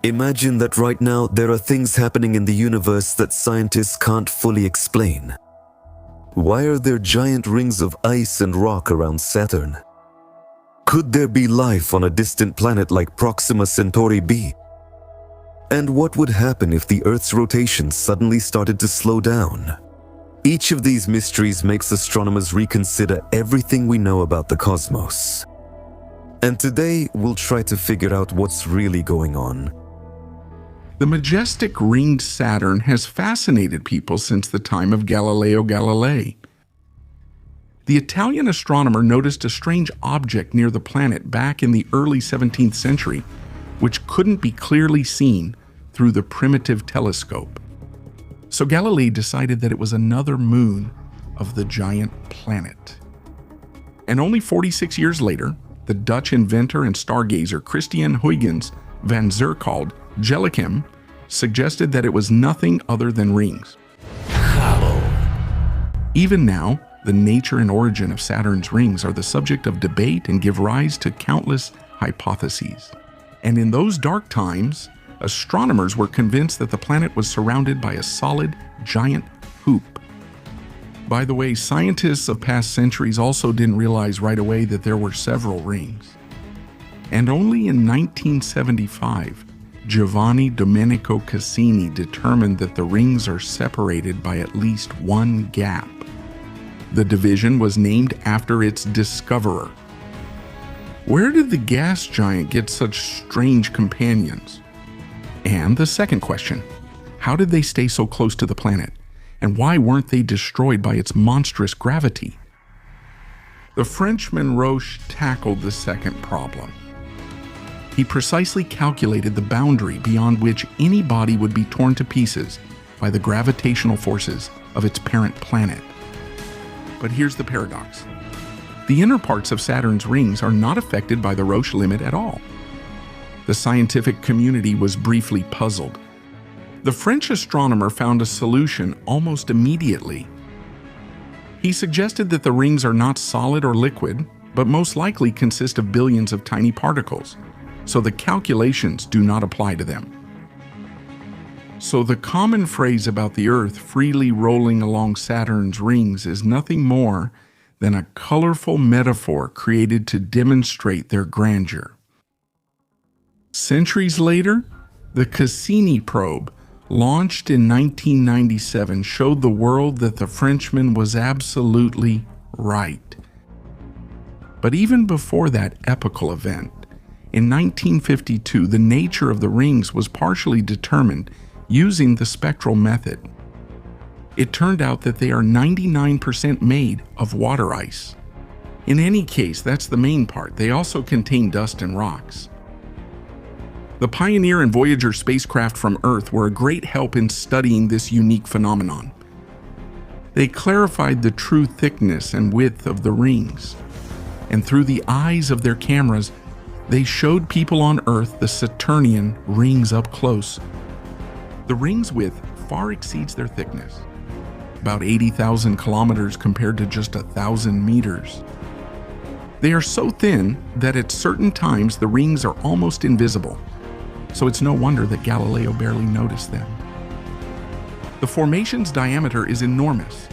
Imagine that right now there are things happening in the universe that scientists can't fully explain. Why are there giant rings of ice and rock around Saturn? Could there be life on a distant planet like Proxima Centauri b? And what would happen if the Earth's rotation suddenly started to slow down? Each of these mysteries makes astronomers reconsider everything we know about the cosmos. And today, we'll try to figure out what's really going on. The majestic ringed Saturn has fascinated people since the time of Galileo Galilei. The Italian astronomer noticed a strange object near the planet back in the early 17th century, which couldn't be clearly seen through the primitive telescope. So Galilei decided that it was another moon of the giant planet. And only 46 years later, the Dutch inventor and stargazer Christian Huygens van Zircald Jellicoe suggested that it was nothing other than rings. Even now, the nature and origin of Saturn's rings are the subject of debate and give rise to countless hypotheses. And in those dark times, astronomers were convinced that the planet was surrounded by a solid, giant hoop. By the way, scientists of past centuries also didn't realize right away that there were several rings. And only in 1975, Giovanni Domenico Cassini determined that the rings are separated by at least one gap. The division was named after its discoverer. Where did the gas giant get such strange companions? And the second question, how did they stay so close to the planet? And why weren't they destroyed by its monstrous gravity? The Frenchman Roche tackled the second problem. He precisely calculated the boundary beyond which any body would be torn to pieces by the gravitational forces of its parent planet. But here's the paradox. The inner parts of Saturn's rings are not affected by the Roche limit at all. The scientific community was briefly puzzled. The French astronomer found a solution almost immediately. He suggested that the rings are not solid or liquid, but most likely consist of billions of tiny particles, so the calculations do not apply to them. So the common phrase about the Earth freely rolling along Saturn's rings is nothing more than a colorful metaphor created to demonstrate their grandeur. Centuries later, the Cassini probe, launched in 1997, showed the world that the Frenchman was absolutely right. But even before that epical event, in 1952, the nature of the rings was partially determined using the spectral method. It turned out that they are 99% made of water ice. In any case, that's the main part. They also contain dust and rocks. The Pioneer and Voyager spacecraft from Earth were a great help in studying this unique phenomenon. They clarified the true thickness and width of the rings, and through the eyes of their cameras, they showed people on Earth the Saturnian rings up close. The ring's width far exceeds their thickness, about 80,000 kilometers compared to just 1,000 meters. They are so thin that at certain times the rings are almost invisible, so it's no wonder that Galileo barely noticed them. The formation's diameter is enormous,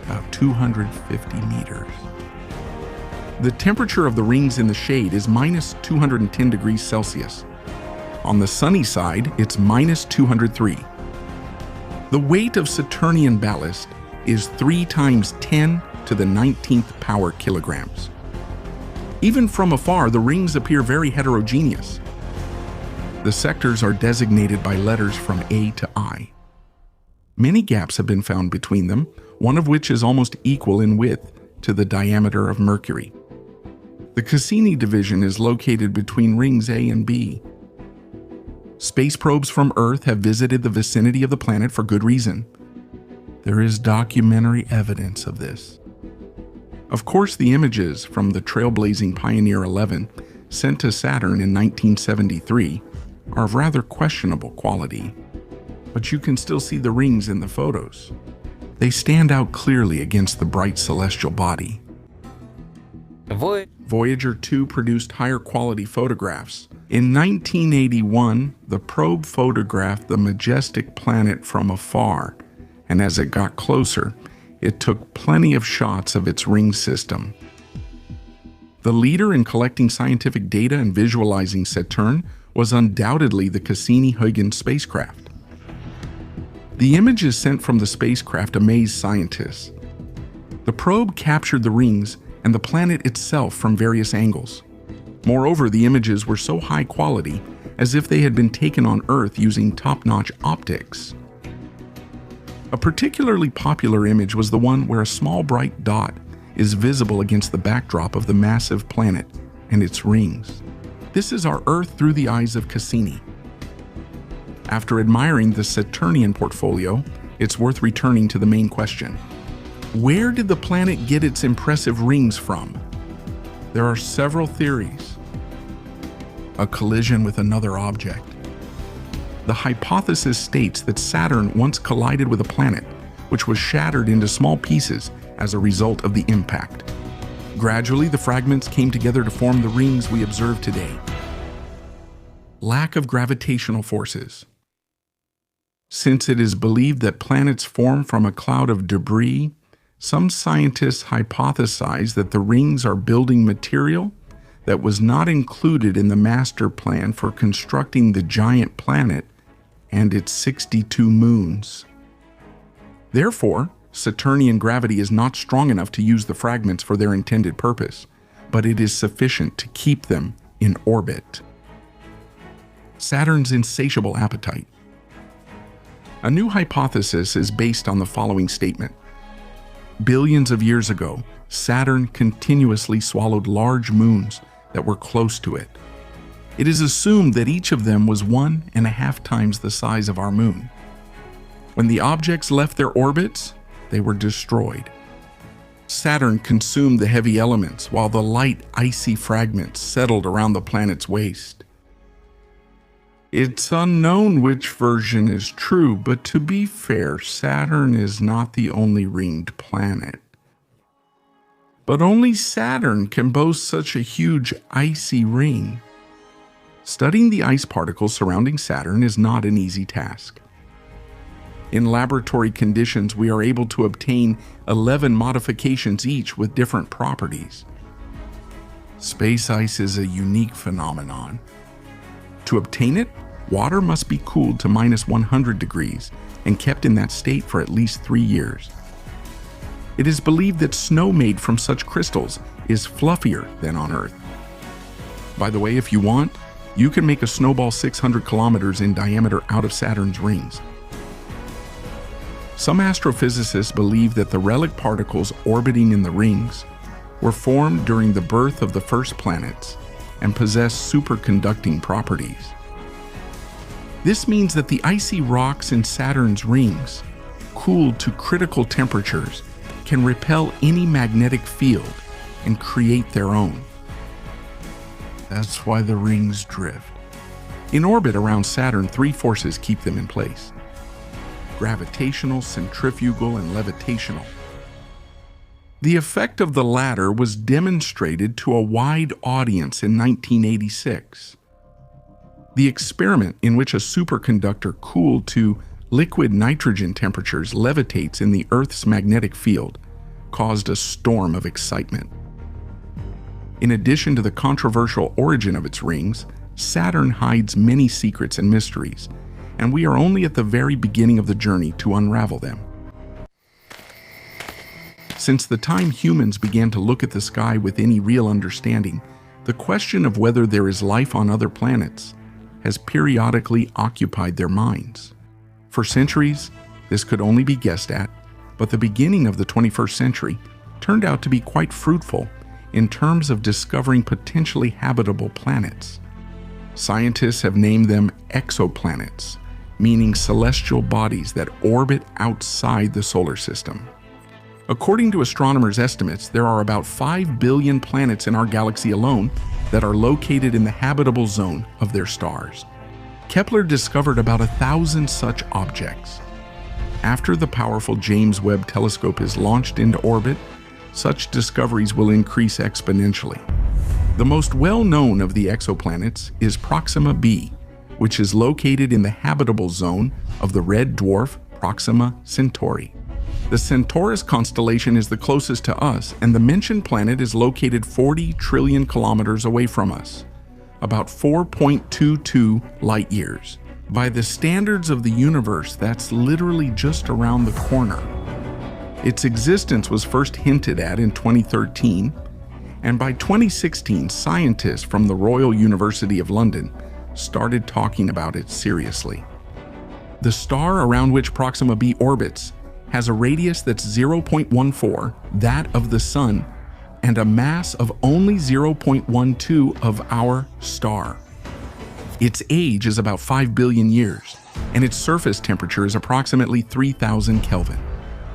about 250 meters. The temperature of the rings in the shade is minus 210 degrees Celsius. On the sunny side, it's minus 203. The weight of Saturnian ballast is 3 times 10 to the 19th power kilograms. Even from afar, the rings appear very heterogeneous. The sectors are designated by letters from A to I. Many gaps have been found between them, one of which is almost equal in width to the diameter of Mercury. The Cassini division is located between rings A and B. Space probes from Earth have visited the vicinity of the planet for good reason. There is documentary evidence of this. Of course, the images from the trailblazing Pioneer 11 sent to Saturn in 1973 are of rather questionable quality, but you can still see the rings in the photos. They stand out clearly against the bright celestial body. Voyager 2 produced higher quality photographs, In 1981, the probe photographed the majestic planet from afar, and as it got closer, it took plenty of shots of its ring system. The leader in collecting scientific data and visualizing Saturn was undoubtedly the Cassini-Huygens spacecraft. The images sent from the spacecraft amazed scientists. The probe captured the rings and the planet itself from various angles. Moreover, the images were so high quality, as if they had been taken on Earth using top-notch optics. A particularly popular image was the one where a small bright dot is visible against the backdrop of the massive planet and its rings. This is our Earth through the eyes of Cassini. After admiring the Saturnian portfolio, it's worth returning to the main question. Where did the planet get its impressive rings from? There are several theories. A collision with another object. The hypothesis states that Saturn once collided with a planet, which was shattered into small pieces as a result of the impact. Gradually, the fragments came together to form the rings we observe today. Lack of gravitational forces. Since it is believed that planets form from a cloud of debris, some scientists hypothesize that the rings are building material that was not included in the master plan for constructing the giant planet and its 62 moons. Therefore, Saturnian gravity is not strong enough to use the fragments for their intended purpose, but it is sufficient to keep them in orbit. Saturn's insatiable appetite. A new hypothesis is based on the following statement. Billions of years ago, Saturn continuously swallowed large moons that were close to it. It is assumed that each of them was 1.5 times the size of our moon. When the objects left their orbits, they were destroyed. Saturn consumed the heavy elements while the light, icy fragments settled around the planet's waist. It's unknown which version is true, but to be fair, Saturn is not the only ringed planet. But only Saturn can boast such a huge icy ring. Studying the ice particles surrounding Saturn is not an easy task. In laboratory conditions, we are able to obtain 11 modifications each with different properties. Space ice is a unique phenomenon. To obtain it, water must be cooled to -100 degrees and kept in that state for at least 3 years. It is believed that snow made from such crystals is fluffier than on Earth. By the way, if you want, you can make a snowball 600 kilometers in diameter out of Saturn's rings. Some astrophysicists believe that the relic particles orbiting in the rings were formed during the birth of the first planets and possess superconducting properties. This means that the icy rocks in Saturn's rings, cooled to critical temperatures, can repel any magnetic field and create their own. That's why the rings drift. In orbit around Saturn, 3 forces keep them in place: gravitational, centrifugal, and levitational. The effect of the latter was demonstrated to a wide audience in 1986. The experiment in which a superconductor cooled to liquid nitrogen temperatures levitates in the Earth's magnetic field caused a storm of excitement. In addition to the controversial origin of its rings, Saturn hides many secrets and mysteries, and we are only at the very beginning of the journey to unravel them. Since the time humans began to look at the sky with any real understanding, the question of whether there is life on other planets has periodically occupied their minds. For centuries, this could only be guessed at, but the beginning of the 21st century turned out to be quite fruitful in terms of discovering potentially habitable planets. Scientists have named them exoplanets, meaning celestial bodies that orbit outside the solar system. According to astronomers' estimates, there are about 5 billion planets in our galaxy alone that are located in the habitable zone of their stars. Kepler discovered about 1,000 such objects. After the powerful James Webb Telescope is launched into orbit, such discoveries will increase exponentially. The most well-known of the exoplanets is Proxima b, which is located in the habitable zone of the red dwarf Proxima Centauri. The Centaurus constellation is the closest to us, and the mentioned planet is located 40 trillion kilometers away from us, about 4.22 light years. By the standards of the universe, that's literally just around the corner. Its existence was first hinted at in 2013, and by 2016, scientists from the Royal University of London started talking about it seriously. The star around which Proxima b orbits has a radius that's 0.14, that of the Sun, and a mass of only 0.12 of our star. Its age is about 5 billion years, and its surface temperature is approximately 3,000 Kelvin.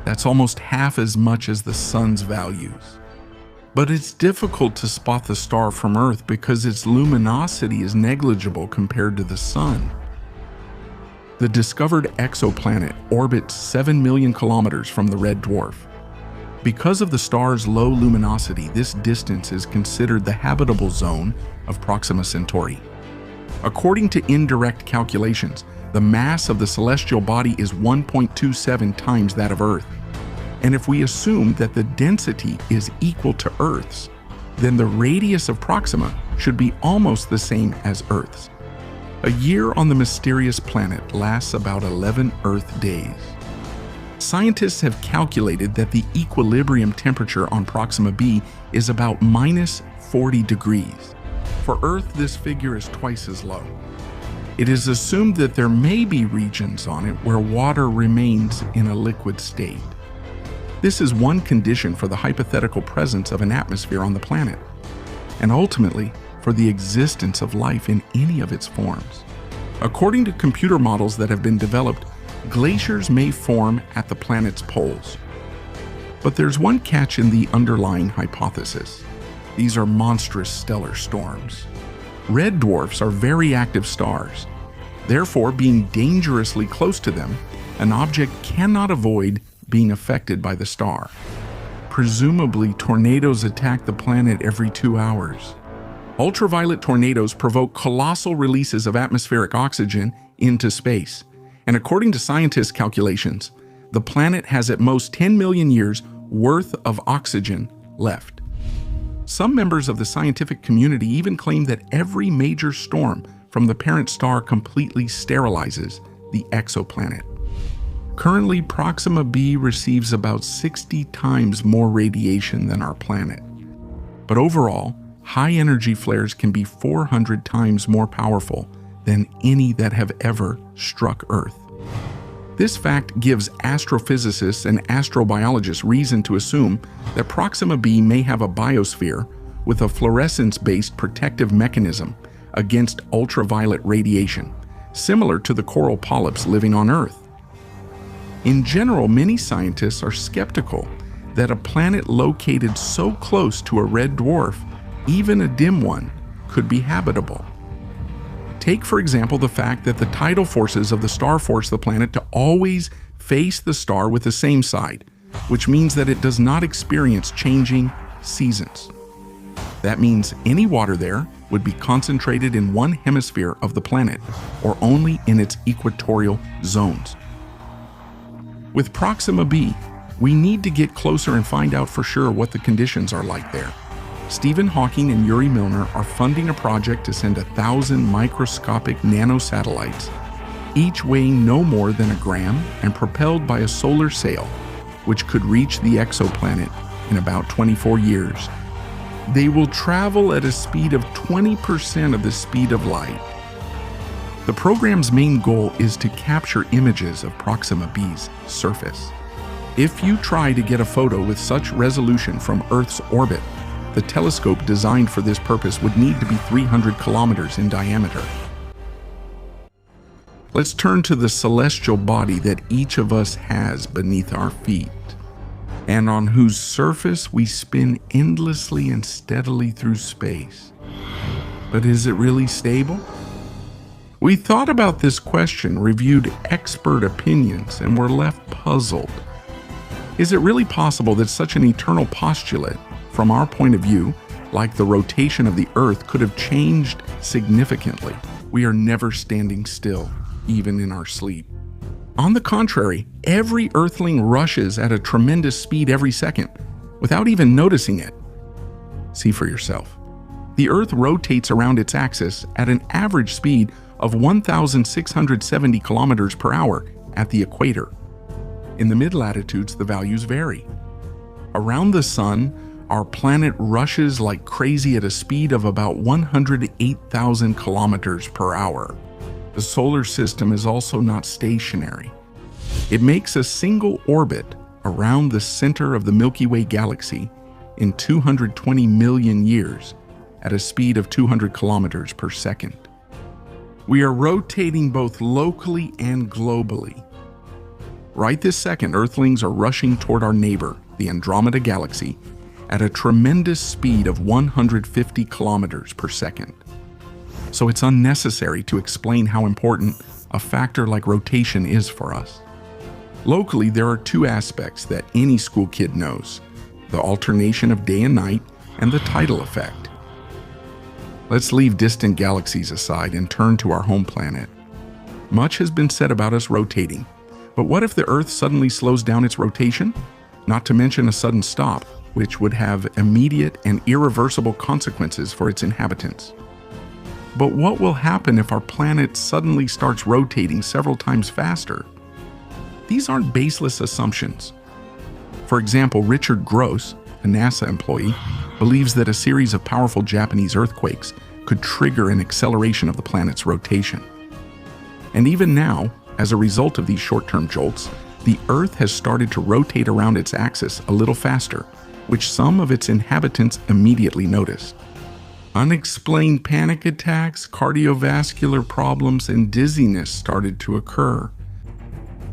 That's almost half as much as the Sun's values. But it's difficult to spot the star from Earth because its luminosity is negligible compared to the Sun. The discovered exoplanet orbits 7 million kilometers from the red dwarf. Because of the star's low luminosity, this distance is considered the habitable zone of Proxima Centauri. According to indirect calculations, the mass of the celestial body is 1.27 times that of Earth. And if we assume that the density is equal to Earth's, then the radius of Proxima should be almost the same as Earth's. A year on the mysterious planet lasts about 11 Earth days. Scientists have calculated that the equilibrium temperature on Proxima b is about minus 40 degrees. For Earth, this figure is twice as low. It is assumed that there may be regions on it where water remains in a liquid state. This is one condition for the hypothetical presence of an atmosphere on the planet, and ultimately for the existence of life in any of its forms. According to computer models that have been developed, glaciers may form at the planet's poles. But there's one catch in the underlying hypothesis. These are monstrous stellar storms. Red dwarfs are very active stars. Therefore, being dangerously close to them, an object cannot avoid being affected by the star. Presumably, tornadoes attack the planet every 2 hours. Ultraviolet tornadoes provoke colossal releases of atmospheric oxygen into space. And according to scientists' calculations, the planet has at most 10 million years worth of oxygen left. Some members of the scientific community even claim that every major storm from the parent star completely sterilizes the exoplanet. Currently, Proxima b receives about 60 times more radiation than our planet. But overall, high-energy flares can be 400 times more powerful than any that have ever struck Earth. This fact gives astrophysicists and astrobiologists reason to assume that Proxima b may have a biosphere with a fluorescence-based protective mechanism against ultraviolet radiation, similar to the coral polyps living on Earth. In general, many scientists are skeptical that a planet located so close to a red dwarf, even a dim one, could be habitable. Take, for example, the fact that the tidal forces of the star force the planet to always face the star with the same side, which means that it does not experience changing seasons. That means any water there would be concentrated in one hemisphere of the planet, or only in its equatorial zones. With Proxima b, we need to get closer and find out for sure what the conditions are like there. Stephen Hawking and Yuri Milner are funding a project to send 1,000 microscopic nanosatellites, each weighing no more than a gram and propelled by a solar sail, which could reach the exoplanet in about 24 years. They will travel at a speed of 20% of the speed of light. The program's main goal is to capture images of Proxima b's surface. If you try to get a photo with such resolution from Earth's orbit, the telescope designed for this purpose would need to be 300 kilometers in diameter. Let's turn to the celestial body that each of us has beneath our feet, and on whose surface we spin endlessly and steadily through space. But is it really stable? We thought about this question, reviewed expert opinions, and were left puzzled. Is it really possible that such an eternal postulate, from our point of view, like the rotation of the Earth, could have changed significantly. We are never standing still, even in our sleep. On the contrary, every Earthling rushes at a tremendous speed every second, without even noticing it. See for yourself. The Earth rotates around its axis at an average speed of 1,670 kilometers per hour at the equator. In the mid-latitudes, the values vary. Around the Sun, our planet rushes like crazy at a speed of about 108,000 kilometers per hour. The solar system is also not stationary. It makes a single orbit around the center of the Milky Way galaxy in 220 million years at a speed of 200 kilometers per second. We are rotating both locally and globally. Right this second, Earthlings are rushing toward our neighbor, the Andromeda Galaxy, at a tremendous speed of 150 kilometers per second. So it's unnecessary to explain how important a factor like rotation is for us. Locally, there are two aspects that any school kid knows: the alternation of day and night and the tidal effect. Let's leave distant galaxies aside and turn to our home planet. Much has been said about us rotating, but what if the Earth suddenly slows down its rotation? Not to mention a sudden stop, which would have immediate and irreversible consequences for its inhabitants. But what will happen if our planet suddenly starts rotating several times faster? These aren't baseless assumptions. For example, Richard Gross, a NASA employee, believes that a series of powerful Japanese earthquakes could trigger an acceleration of the planet's rotation. And even now, as a result of these short-term jolts, the Earth has started to rotate around its axis a little faster, which some of its inhabitants immediately noticed. Unexplained panic attacks, cardiovascular problems, and dizziness started to occur.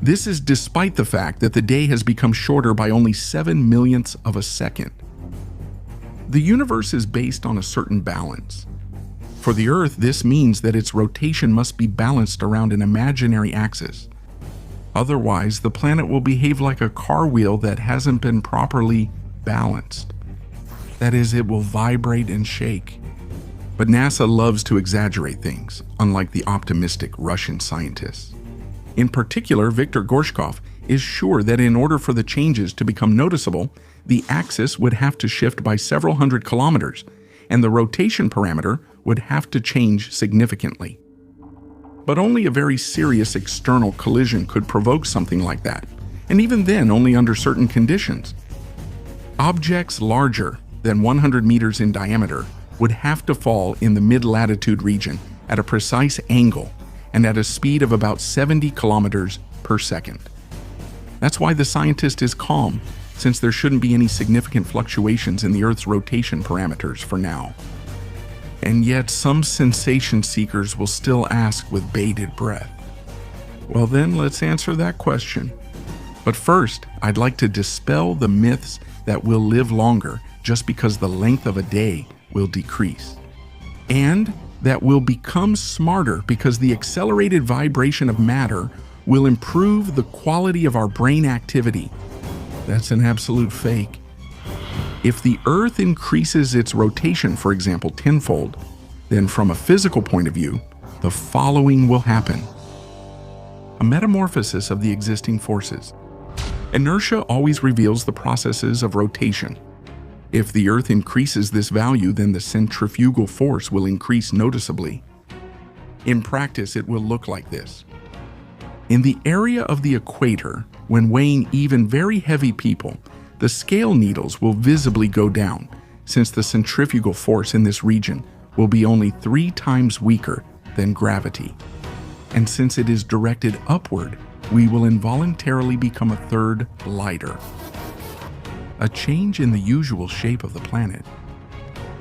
This is despite the fact that the day has become shorter by only 7/millionths of a second. The universe is based on a certain balance. For the Earth, this means that its rotation must be balanced around an imaginary axis. Otherwise, the planet will behave like a car wheel that hasn't been properly balanced. That is, it will vibrate and shake. But NASA loves to exaggerate things, unlike the optimistic Russian scientists. In particular, Viktor Gorshkov is sure that in order for the changes to become noticeable, the axis would have to shift by several hundred kilometers, and the rotation parameter would have to change significantly. But only a very serious external collision could provoke something like that, and even then only under certain conditions. Objects larger than 100 meters in diameter would have to fall in the mid-latitude region at a precise angle and at a speed of about 70 kilometers per second. That's why the scientist is calm, since there shouldn't be any significant fluctuations in the Earth's rotation parameters for now. And yet some sensation seekers will still ask with bated breath. Well then, let's answer that question. But first, I'd like to dispel the myths that we'll live longer just because the length of a day will decrease, and that we'll become smarter because the accelerated vibration of matter will improve the quality of our brain activity. That's an absolute fake. If the Earth increases its rotation, for example, tenfold, then from a physical point of view, the following will happen. A metamorphosis of the existing forces. Inertia always reveals the processes of rotation. If the Earth increases this value, then the centrifugal force will increase noticeably. In practice, it will look like this. In the area of the equator, when weighing even very heavy people, the scale needles will visibly go down, since the centrifugal force in this region will be only 3 times weaker than gravity. And since it is directed upward, we will involuntarily become a third lighter. A change in the usual shape of the planet.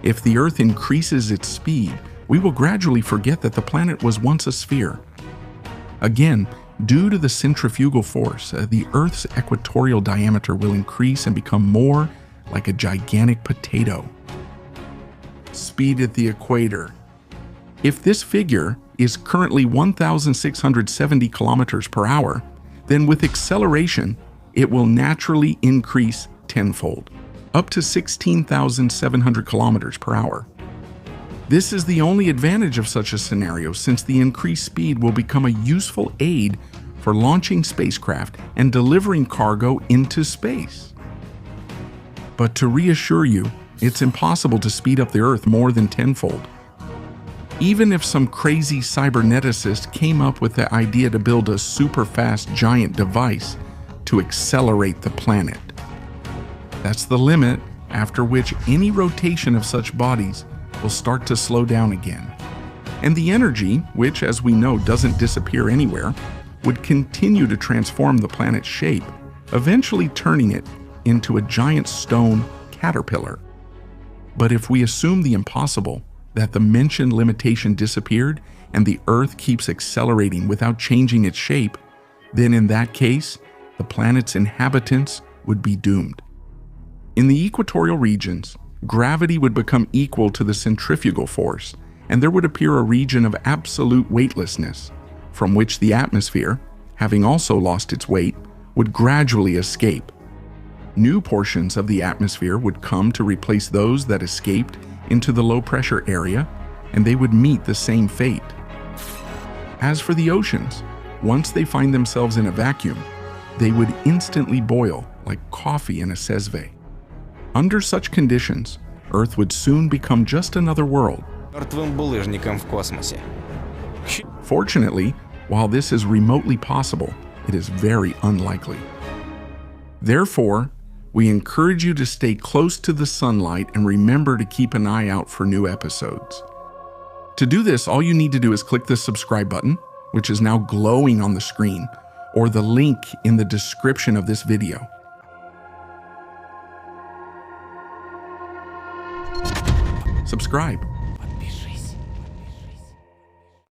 If the Earth increases its speed, we will gradually forget that the planet was once a sphere. Again, due to the centrifugal force, the Earth's equatorial diameter will increase and become more like a gigantic potato. Speed at the equator. If this figure is currently 1,670 kilometers per hour, then with acceleration, it will naturally increase tenfold. up to 16,700 kilometers per hour. This is the only advantage of such a scenario, since the increased speed will become a useful aid for launching spacecraft and delivering cargo into space. But to reassure you, it's impossible to speed up the Earth more than tenfold. Even if some crazy cyberneticist came up with the idea to build a super-fast giant device to accelerate the planet. That's the limit after which any rotation of such bodies will start to slow down again. And the energy, which as we know doesn't disappear anywhere, would continue to transform the planet's shape, eventually turning it into a giant stone caterpillar. But if we assume the impossible, that the mentioned limitation disappeared and the Earth keeps accelerating without changing its shape, then in that case, the planet's inhabitants would be doomed. In the equatorial regions, gravity would become equal to the centrifugal force, and there would appear a region of absolute weightlessness, from which the atmosphere, having also lost its weight, would gradually escape. New portions of the atmosphere would come to replace those that escaped into the low-pressure area, and they would meet the same fate. As for the oceans, once they find themselves in a vacuum, they would instantly boil like coffee in a sesve. Under such conditions, Earth would soon become just another world. Мертвым булыжником в космосе. Fortunately, while this is remotely possible, it is very unlikely. Therefore, we encourage you to stay close to the sunlight and remember to keep an eye out for new episodes. To do this, all you need to do is click the subscribe button, which is now glowing on the screen, or the link in the description of this video. Subscribe.